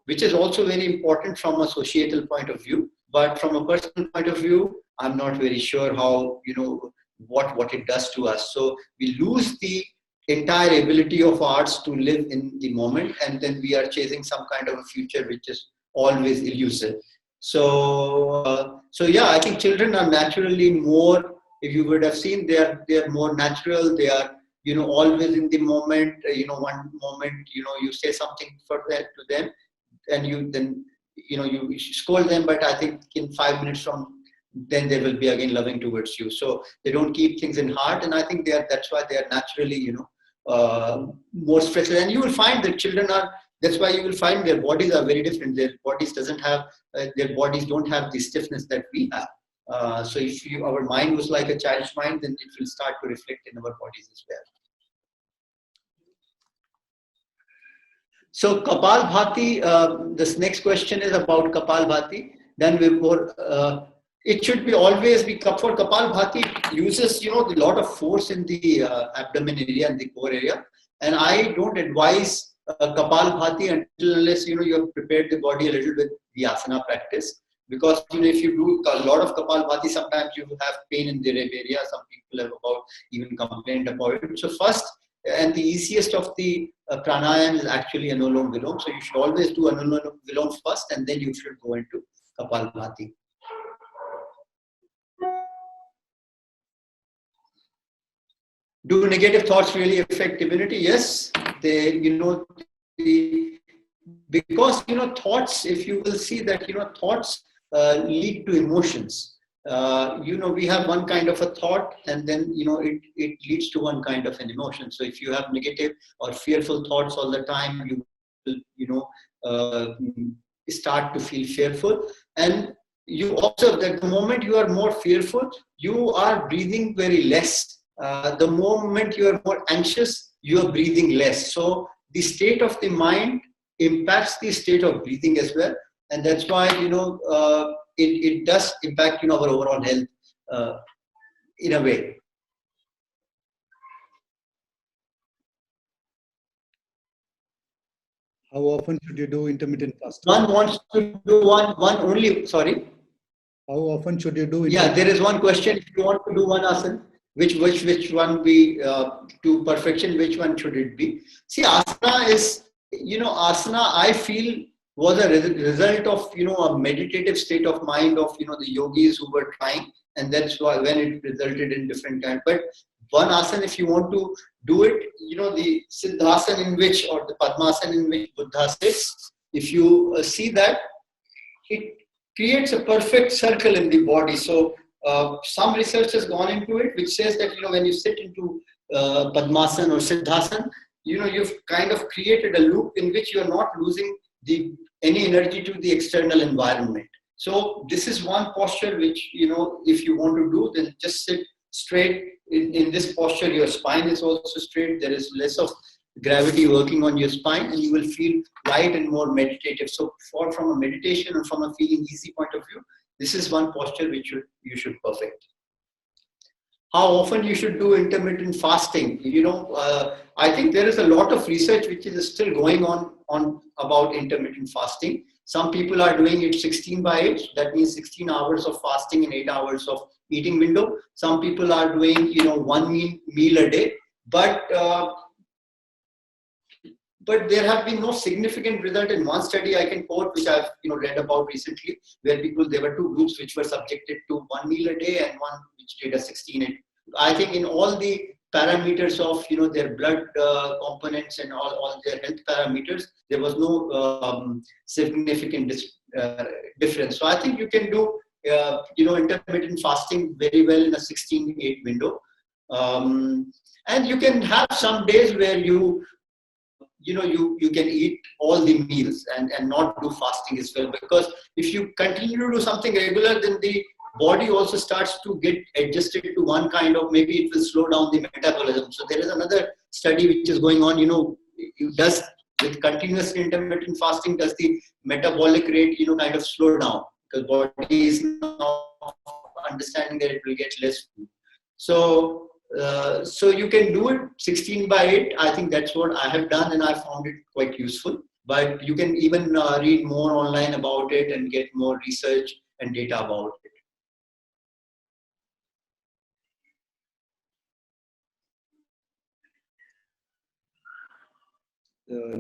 B: which is also very important from a societal point of view, but from a personal point of view, I'm not very sure how, what it does to us. So we lose the entire ability of ours to live in the moment, and then we are chasing some kind of a future which is always elusive. So yeah, I think children are naturally more, if you would have seen, they are more natural. They are, always in the moment. One moment, you say something to them, and you scold them, but I think in 5 minutes from then they will be again loving towards you. So they don't keep things in heart, and I think that's why they are naturally, more stressed. And you will find that children are. That's why you will find their bodies are very different. Their bodies don't have the stiffness that we have. So if our mind was like a child's mind, then it will start to reflect in our bodies as well. So Kapalbhati, this next question is about Kapalbhati. Then it should be always be for Kapalbhati. It uses a lot of force in the abdomen area and the core area, and I don't advise Kapalbhati until unless you have prepared the body a little with the asana practice. Because if you do a lot of Kapalbhati, sometimes you have pain in the rib area. Some people have even complained about it. So first and the easiest of the pranayam is actually Anulom Vilom. So you should always do Anulom Vilom first, and then you should go into Kapalbhati. Do negative thoughts really affect immunity? Yes, because thoughts. If you will see that thoughts lead to emotions. We have one kind of a thought, and then it leads to one kind of an emotion. So if you have negative or fearful thoughts all the time, you will start to feel fearful, and you observe that the moment you are more fearful, you are breathing very less. The moment you are more anxious, you are breathing less. So the state of the mind impacts the state of breathing as well, and that's why it does impact our overall health in a way.
C: How often should you do intermittent fasting?
B: One wants to do one only. Sorry.
C: How often should you do?
B: Yeah, there is one question. If you want to do one asana, which one be to perfection? Which one should it be? See, asana is, asana, I feel, was a result of, a meditative state of mind of, the yogis who were trying, and that's why when it resulted in different kind. But one asana, if you want to do it, the Siddhasana in which, or the Padmasana in which Buddha sits, if you see that, it creates a perfect circle in the body. So some research has gone into it, which says that, when you sit into Padmasana or Siddhasana, you've kind of created a loop in which you're not losing any energy to the external environment. So this is one posture which, if you want to do, then just sit straight. In this posture, your spine is also straight. There is less of gravity working on your spine, and you will feel light and more meditative. So from a meditation and from a feeling easy point of view, this is one posture which you should perfect. How often you should do intermittent fasting? I think there is a lot of research which is still going on about intermittent fasting. Some people are doing it 16/8. That means 16 hours of fasting and 8 hours of eating window. Some people are doing, one meal a day. But there have been no significant result in one study I can quote, which I've read about recently, where there were two groups which were subjected to one meal a day and one which did a 16. I think in all the parameters of their blood components and all their health parameters, there was no significant difference. So I think you can do intermittent fasting very well in a 16/8 window, and you can have some days where you can eat all the meals and not do fasting as well, because if you continue to do something regular, then the body also starts to get adjusted to one kind of, maybe it will slow down the metabolism. So there is another study which is going on, does with continuous intermittent fasting, does the metabolic rate, kind of slow down, because body is now understanding that it will get less food. So you can do it 16/8. I think that's what I have done, and I found it quite useful. But you can even read more online about it and get more research and data about it.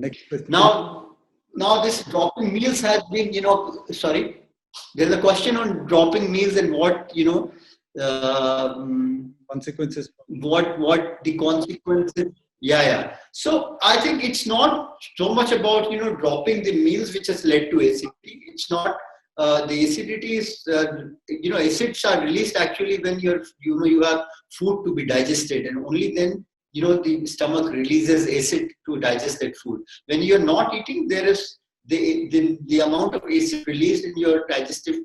C: Next question.
B: Now this dropping meals has been, sorry, there's a question on dropping meals and what,
C: Consequences.
B: What the consequences. Yeah. So I think it's not so much about, dropping the meals which has led to acidity. It's not, the acidity is, acids are released actually when you have food to be digested, and only then, the stomach releases acid to digest that food. When you're not eating, there is the amount of acid released in your digestive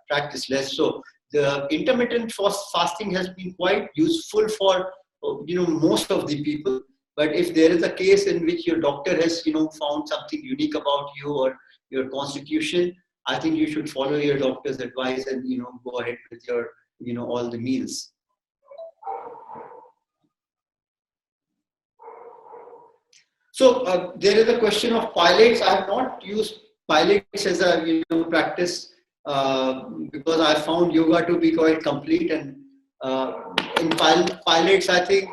B: tract is less. So the intermittent fasting has been quite useful for most of the people. But if there is a case in which your doctor has found something unique about you or your constitution, I think you should follow your doctor's advice and go ahead with your all the meals. So there is a question of pilates. I have not used pilates as a practice because I found yoga to be quite complete, and in pilates I think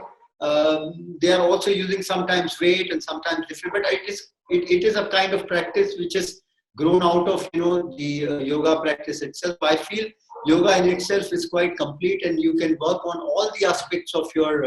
B: they are also using sometimes weight and sometimes different. But it is a kind of practice which is grown out of the yoga practice itself. I feel yoga in itself is quite complete, and you can work on all the aspects of your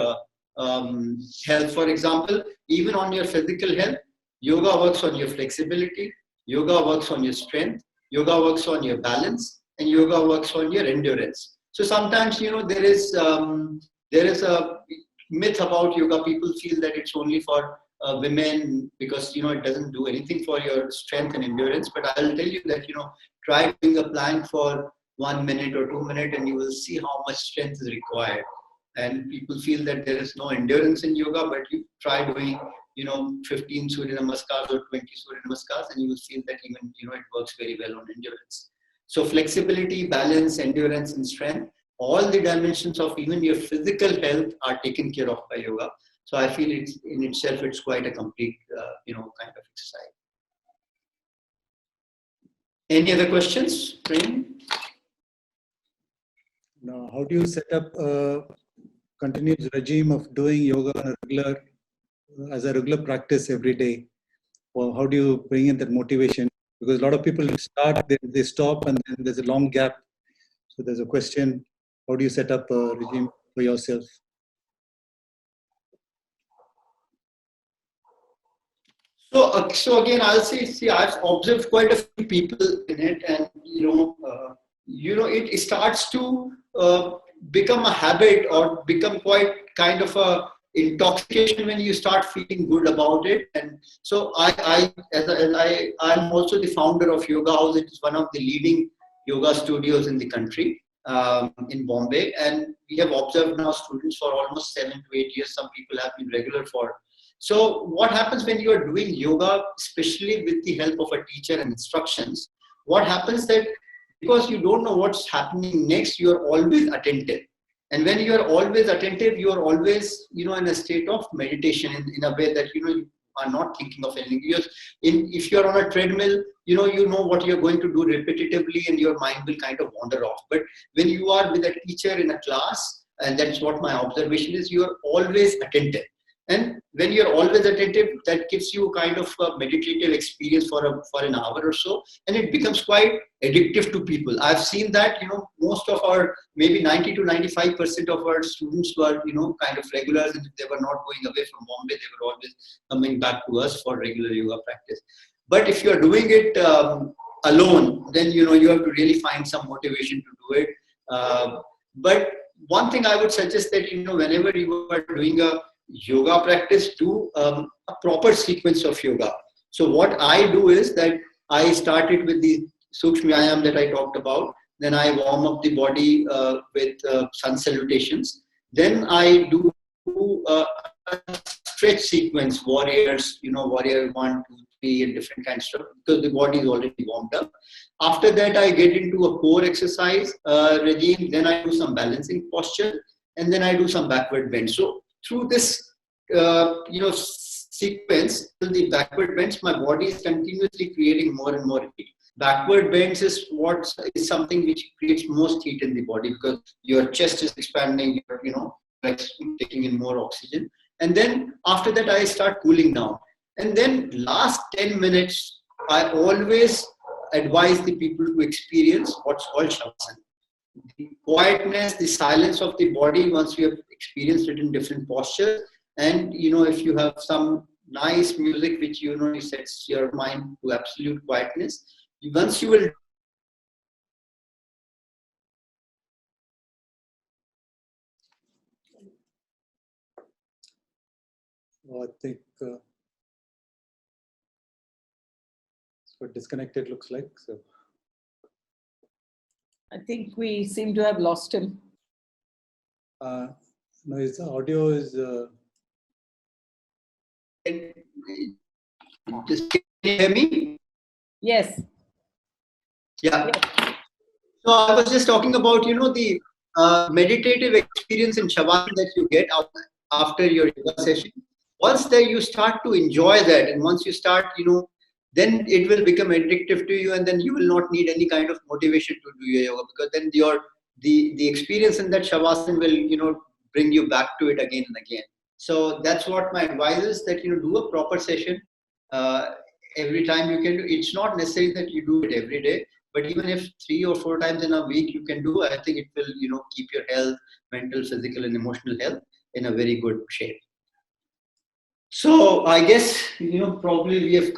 B: health. For example, even on your physical health, yoga works on your flexibility, yoga works on your strength, yoga works on your balance, and yoga works on your endurance. So sometimes there is a myth about yoga. People feel that it's only for women because it doesn't do anything for your strength and endurance. But I'll tell you that try doing a plank for 1 minute or 2 minutes, and you will see how much strength is required. And people feel that there is no endurance in yoga, but you try doing 15 Surya Namaskars or 20 Surya Namaskars, and you will feel that even it works very well on endurance. So flexibility, balance, endurance, and strength, all the dimensions of even your physical health are taken care of by yoga. So I feel it's quite a complete kind of exercise. Any other questions, Prem?
C: Now, how do you set up a continuous regime of doing yoga on a as a regular practice every day? Or how do you bring in that motivation? Because a lot of people start, they stop, and then there's a long gap. So there's a question: how do you set up a regime for yourself?
B: So again, I'll say, see, I've observed quite a few people in it, and it starts to become a habit or become quite kind of a intoxication when you start feeling good about it. And so I'm also the founder of Yoga House. It is one of the leading yoga studios in the country, in Bombay, and we have observed now students for almost 7 to 8 years. Some people have been regular for. So what happens when you are doing yoga, especially with the help of a teacher and instructions, what happens that because you don't know what's happening next, you are always attentive. And when you are always attentive, you are always, in a state of meditation in a way that, you are not thinking of anything. If you're on a treadmill, you know what you're going to do repetitively, and your mind will kind of wander off. But when you are with a teacher in a class, and that's what my observation is, you are always attentive. And when you're always attentive, that gives you kind of a meditative experience for an hour or so, and it becomes quite addictive to people. I've seen that, most of our, maybe 90 to 95% of our students were, kind of regulars, and if they were not going away from Bombay, they were always coming back to us for regular yoga practice. But if you're doing it alone, then, you have to really find some motivation to do it. But one thing I would suggest that, whenever you are doing a yoga practice, do a proper sequence of yoga. So what I do is that I started with the Sukshma Vyayam that I talked about. Then I warm up the body with sun salutations. Then I do a stretch sequence, warriors, warrior 1, 2, 3, and different kinds of stuff, because the body is already warmed up. After that, I get into a core exercise regime. Then I do some balancing posture, and then I do some backward bend. So through this, sequence, the backward bends, my body is continuously creating more and more heat. Backward bends is something which creates most heat in the body, because your chest is expanding, you're, taking in more oxygen. And then after that, I start cooling down. And then last 10 minutes, I always advise the people to experience what's called Shavasana. The quietness, the silence of the body, once you have experienced it in different postures, and if you have some nice music which sets your mind to absolute quietness, once you will.
C: I think so disconnected looks like. So
A: I think we seem to have lost him.
C: no, his audio is.
B: Just can you hear me?
A: Yes.
B: Yeah. So I was just talking about, the meditative experience in Shavasana that you get after your yoga session. Once there you start to enjoy that, and once you start, then it will become addictive to you, and then you will not need any kind of motivation to do your yoga, because then the experience in that Shavasana will, bring you back to it again and again. So that's what my advice is, that, do a proper session every time you can do. It's not necessary that you do it every day, but even if 3 or 4 times in a week you can do, I think it will, keep your health, mental, physical, and emotional health in a very good shape. So I guess, probably we have.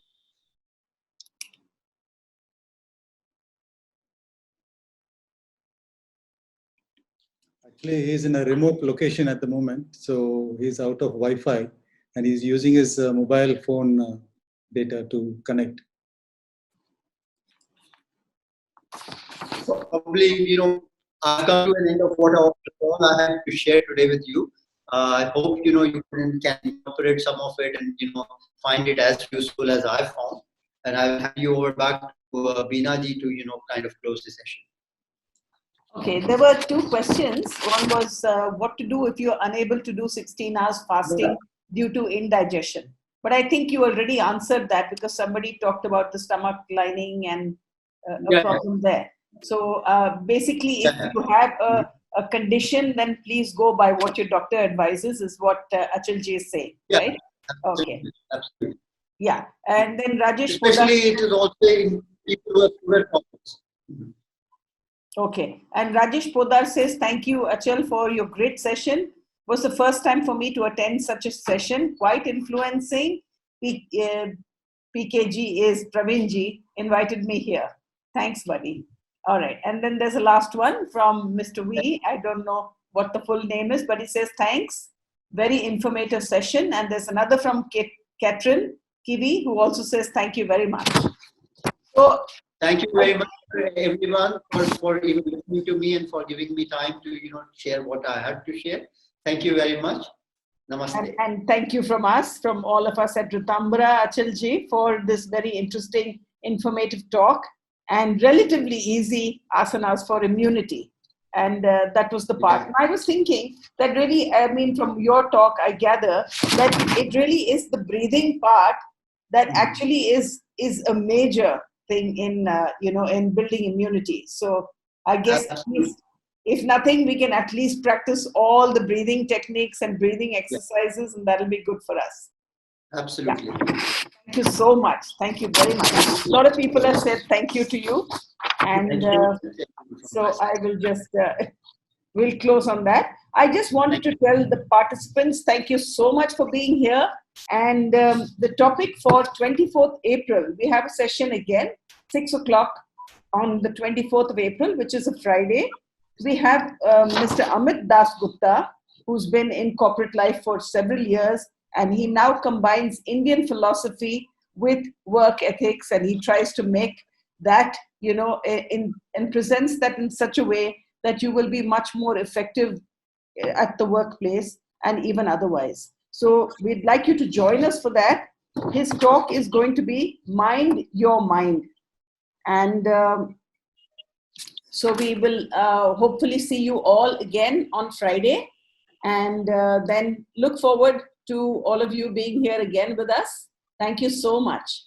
C: Actually, he's in a remote location at the moment, so he's out of Wi-Fi, and he's using his mobile phone data to connect.
B: So probably, I've come to an end of what all I had to share today with you. I hope, you can incorporate some of it and, find it as useful as I found. And I'll hand you over back to Beena ji to, kind of close the session.
A: Okay, there were 2 questions. One was what to do if you're unable to do 16 hours fasting due to indigestion. But I think you already answered that, because somebody talked about the stomach lining and a problem there. So basically, if you have a condition, then please go by what your doctor advises, is what Achilji is saying,
B: Yeah,
A: right?
B: absolutely,
A: Okay.
B: absolutely.
A: Yeah. And then Rajesh
B: Especially it is also in people who have sugar problems.
A: Okay. And Rajesh Podar says, thank you, Achal, for your great session. It was the first time for me to attend such a session, quite influencing. PKG is Pravinji invited me here. Thanks, buddy. All right. And then there's a last one from Mr. V. I don't know what the full name is, but he says, thanks. Very informative session. And there's another from Katrin Kiwi, who also says, thank you very much. So,
B: thank you very much, everyone, for even listening to me and for giving me time to share what I had to share. Thank you very much. Namaste.
A: And thank you from us, from all of us at Rtambhara, Achilji, for this very interesting, informative talk and relatively easy asanas for immunity. And that was the part. And I was thinking that really, I mean, from your talk, I gather that it really is the breathing part that actually is a major thing in in building immunity. So I guess at least, if nothing, we can at least practice all the breathing techniques and breathing exercises, and that'll be good for us.
B: Absolutely.
A: Yeah. Thank you so much. Thank you very much. A lot of people have said thank you to you, and so I will just we'll close on that. I just wanted to tell the participants, thank you so much for being here. And the topic for 24th April, we have a session again, 6 o'clock on the 24th of April, which is a Friday. We have Mr. Amit Das Gupta, who's been in corporate life for several years, and he now combines Indian philosophy with work ethics, and he tries to make that, and presents that in such a way that you will be much more effective at the workplace and even otherwise. So we'd like you to join us for that. His talk is going to be Mind Your Mind. And so we will hopefully see you all again on Friday, and then look forward to all of you being here again with us. Thank you so much.